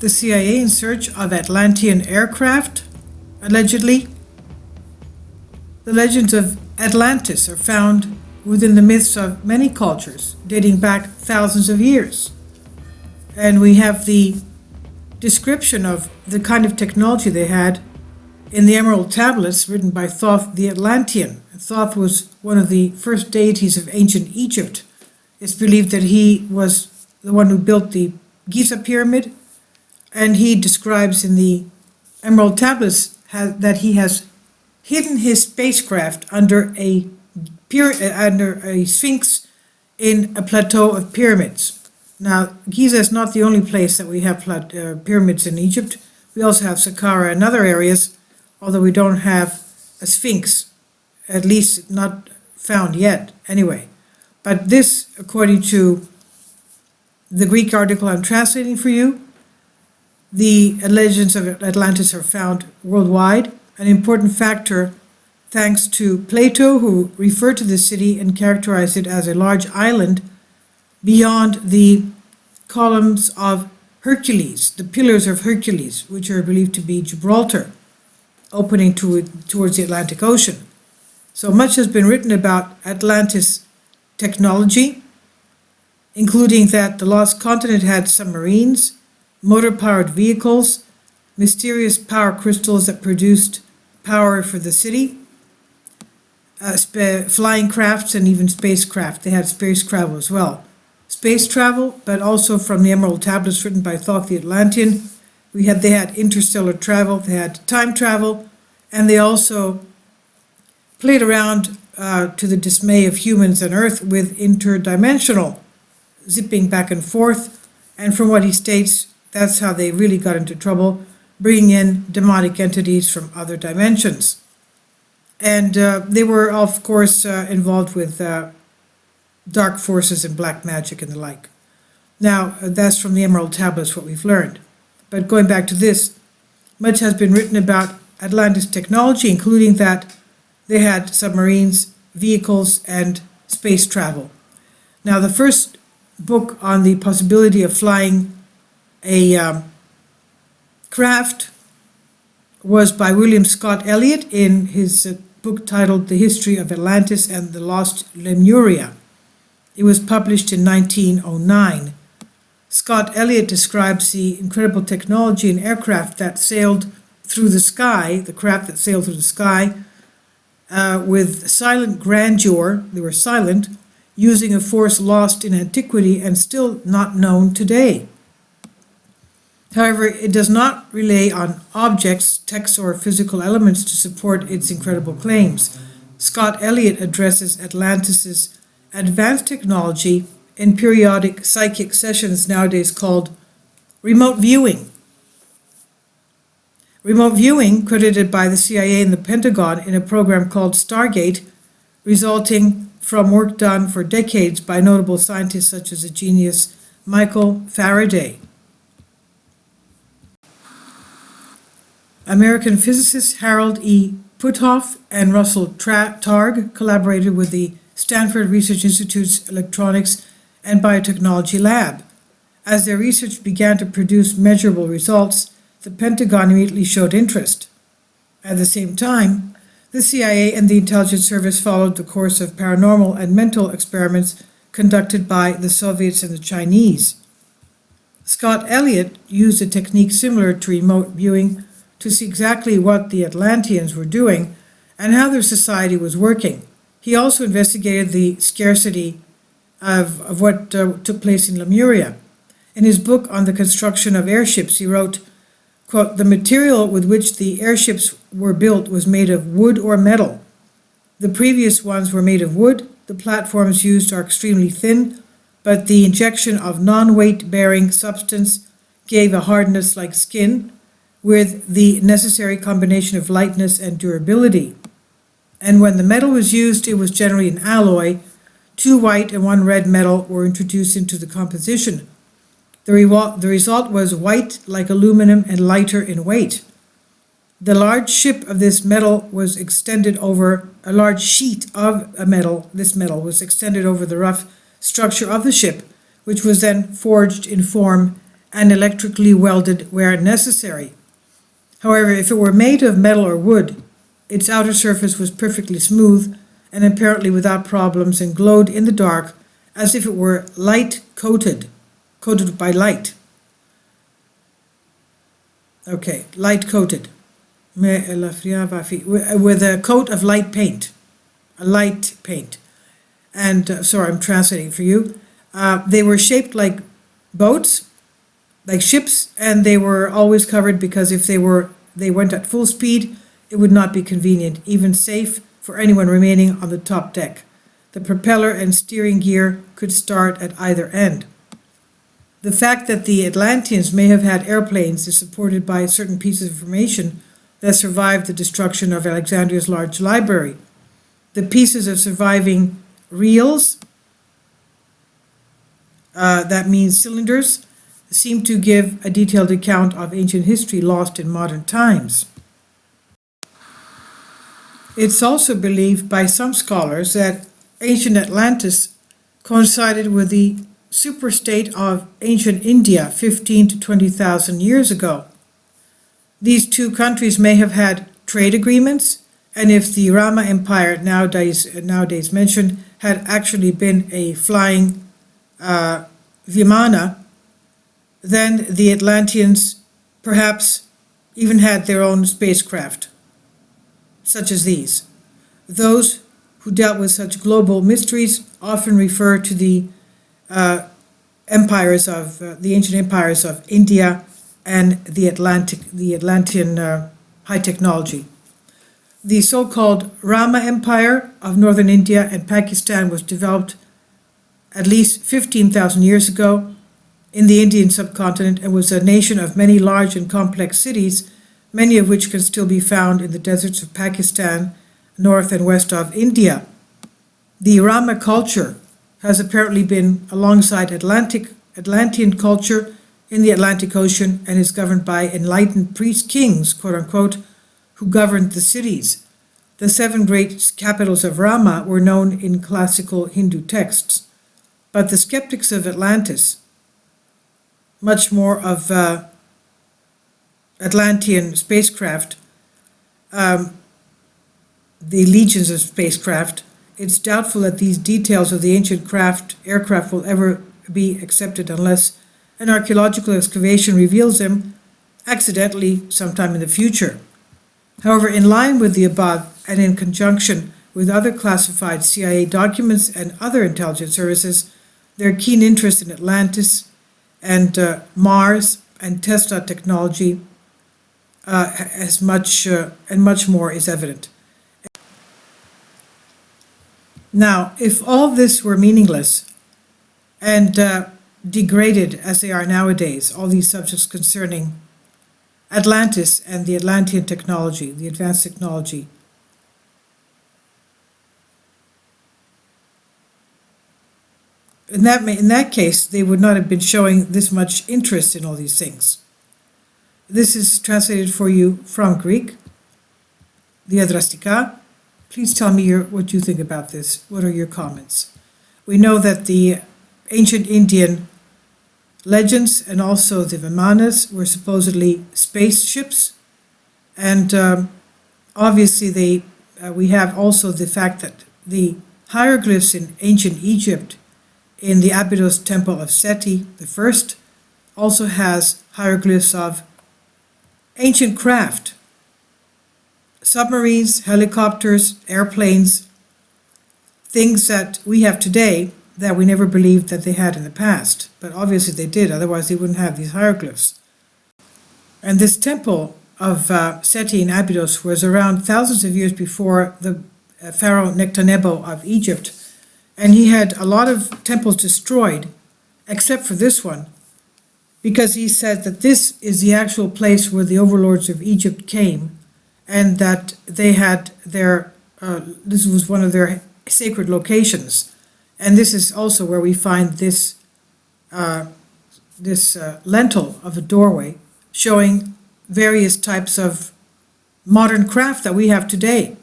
the CIA in search of Atlantean aircraft, allegedly. The legends of Atlantis are found within the myths of many cultures, dating back thousands of years. And we have the description of the kind of technology they had in the Emerald Tablets written by Thoth the Atlantean. Thoth was one of the first deities of ancient Egypt. It's believed that he was the one who built the Giza pyramid, and he describes in the Emerald Tablets that he has hidden his spacecraft under a sphinx in a plateau of pyramids. Now, Giza is not the only place that we have pyramids in Egypt. We also have Saqqara and other areas, although we don't have a sphinx, at least not found yet, anyway. But this, according to the Greek article I'm translating for you, the legends of Atlantis are found worldwide, an important factor thanks to Plato, who referred to the city and characterized it as a large island beyond the columns of Hercules, the pillars of Hercules, which are believed to be Gibraltar, opening towards the Atlantic Ocean. So much has been written about Atlantis technology, including that the lost continent had submarines, motor-powered vehicles, mysterious power crystals that produced power for the city, flying crafts, and even spacecraft. They had space travel as well. Space travel, but also from the Emerald Tablets written by Thoth the Atlantean, they had interstellar travel, they had time travel, and they also played around to the dismay of humans on Earth with interdimensional zipping back and forth. And from what he states, that's how they really got into trouble, bringing in demonic entities from other dimensions. And they were, of course, involved with dark forces and black magic and the like. Now, that's from the Emerald Tablets, what we've learned. But going back to this, much has been written about Atlantis technology, including that they had submarines, vehicles, and space travel. Now, the first book on the possibility of flying a craft was by William Scott Elliott in his book titled The History of Atlantis and the Lost Lemuria. It was published in 1909. Scott Elliott describes the incredible technology and aircraft that sailed through the sky, the craft that sailed through the sky, with silent grandeur. They were silent, using a force lost in antiquity and still not known today. However, it does not rely on objects, texts, or physical elements to support its incredible claims. Scott Elliott addresses Atlantis's advanced technology in periodic psychic sessions nowadays called remote viewing. Remote viewing, credited by the CIA and the Pentagon in a program called Stargate, resulting from work done for decades by notable scientists such as the genius Michael Faraday. American physicists Harold E. Puthoff and Russell Targ collaborated with the Stanford Research Institute's Electronics and Biotechnology Lab. As their research began to produce measurable results, the Pentagon immediately showed interest. At the same time, the CIA and the intelligence service followed the course of paranormal and mental experiments conducted by the Soviets and the Chinese. Scott Elliott used a technique similar to remote viewing to see exactly what the Atlanteans were doing and how their society was working. He also investigated the scarcity of what took place in Lemuria. In his book on the construction of airships, he wrote, quote, "The material with which the airships were built was made of wood or metal. The previous ones were made of wood. The platforms used are extremely thin, but the injection of non-weight-bearing substance gave a hardness like skin, with the necessary combination of lightness and durability. And when the metal was used, it was generally an alloy. 2 white and 1 red metal were introduced into the composition. The result was white like aluminum and lighter in weight. The large sheet of this metal was extended over a large sheet of this metal was extended over the rough structure of the ship, which was then forged in form and electrically welded where necessary. However, if it were made of metal or wood, its outer surface was perfectly smooth and apparently without problems, and glowed in the dark as if it were coated by light. Okay, light coated. With a coat of light paint. A light paint. And, sorry, I'm translating for you. They were shaped like boats, like ships, and they were always covered because if they went at full speed, it would not be convenient, even safe for anyone remaining on the top deck. The propeller and steering gear could start at either end. The fact that the Atlanteans may have had airplanes is supported by certain pieces of information that survived the destruction of Alexandria's large library. The pieces of surviving reels, that means cylinders, seem to give a detailed account of ancient history lost in modern times. It's also believed by some scholars that ancient Atlantis coincided with the superstate of ancient India 15 to 20,000 years ago. These two countries may have had trade agreements, and if the Rama Empire, nowadays mentioned, had actually been a flying Vimana, then the Atlanteans perhaps even had their own spacecraft, such as these. Those who dealt with such global mysteries often refer to the ancient empires of India and the Atlantean high technology. The so-called Rama Empire of northern India and Pakistan was developed at least 15,000 years ago in the Indian subcontinent and was a nation of many large and complex cities, many of which can still be found in the deserts of Pakistan, north and west of India. The Rama culture has apparently been alongside Atlantean culture in the Atlantic Ocean and is governed by enlightened priest kings, quote unquote, who governed the cities. The 7 great capitals of Rama were known in classical Hindu texts, but the skeptics of Atlantis, much more of Atlantean spacecraft, the legions of spacecraft, it's doubtful that these details of the ancient aircraft will ever be accepted unless an archaeological excavation reveals them accidentally sometime in the future. However, in line with the above, and in conjunction with other classified CIA documents and other intelligence services, their keen interest in Atlantis and Mars and Tesla technology as much and much more is evident. Now, if all this were meaningless and degraded as they are nowadays, all these subjects concerning Atlantis and the Atlantean technology, the advanced technology, in that case, they would not have been showing this much interest in all these things. This is translated for you from Greek, DIadrastika. Please tell me what you think about this. What are your comments? We know that the ancient Indian legends and also the Vimanas were supposedly spaceships, and obviously we have also the fact that the hieroglyphs in ancient Egypt in the Abydos temple of Seti I also has hieroglyphs of ancient craft, submarines, helicopters, airplanes, things that we have today that we never believed that they had in the past. But obviously they did, otherwise they wouldn't have these hieroglyphs. And this temple of Seti in Abydos was around thousands of years before the pharaoh Nectanebo of Egypt. And he had a lot of temples destroyed, except for this one, because he said that this is the actual place where the overlords of Egypt came, and that they had this was one of their sacred locations. And this is also where we find this lintel of a doorway showing various types of modern craft that we have today.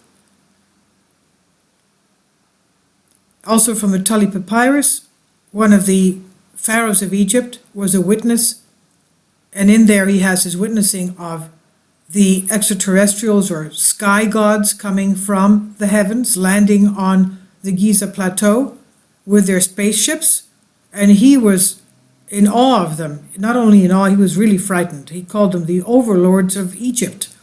Also from the Tully Papyrus, one of the pharaohs of Egypt was a witness And in there, he has his witnessing of the extraterrestrials or sky gods coming from the heavens, landing on the Giza Plateau with their spaceships. And he was in awe of them. Not only in awe, he was really frightened. He called them the overlords of Egypt,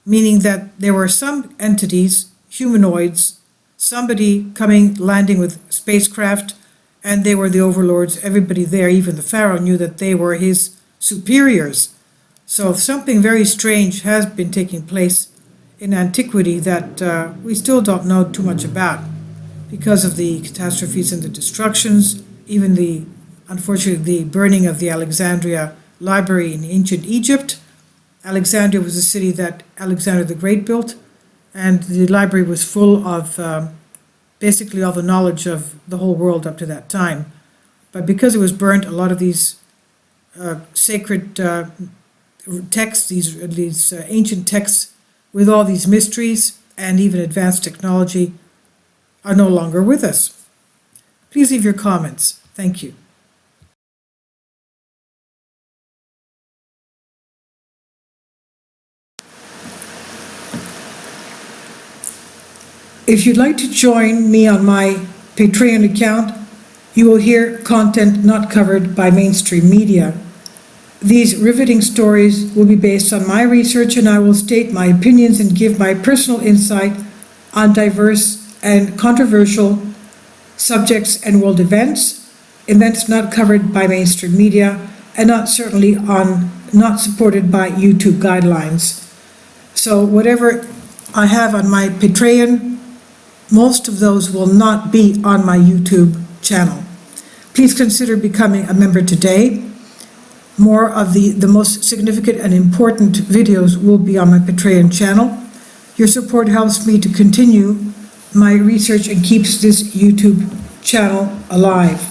meaning that there were some entities, humanoids, somebody coming, landing with spacecraft, and they were the overlords. Everybody there, even the Pharaoh, knew that they were his superiors. So something very strange has been taking place in antiquity that we still don't know too much about because of the catastrophes and the destructions, even unfortunately, the burning of the Alexandria Library in ancient Egypt. Alexandria was a city that Alexander the Great built, and the library was full of basically all the knowledge of the whole world up to that time. But because it was burnt, a lot of these sacred texts, these ancient texts with all these mysteries and even advanced technology are no longer with us. Please leave your comments. Thank you. If you'd like to join me on my Patreon account, you will hear content not covered by mainstream media. These riveting stories will be based on my research, and I will state my opinions and give my personal insight on diverse and controversial subjects and world events not covered by mainstream media, and not supported by YouTube guidelines. So whatever I have on my Patreon, most of those will not be on my YouTube channel. Please consider becoming a member today. More of the most significant and important videos will be on my Patreon channel. Your support helps me to continue my research and keeps this YouTube channel alive.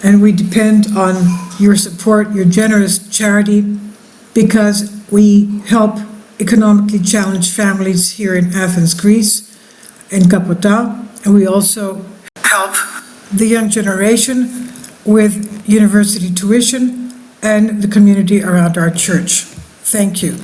And we depend on your support, your generous charity, because we help economically challenged families here in Athens, Greece, in Kapota, and we also help the young generation with university tuition and the community around our church. Thank you.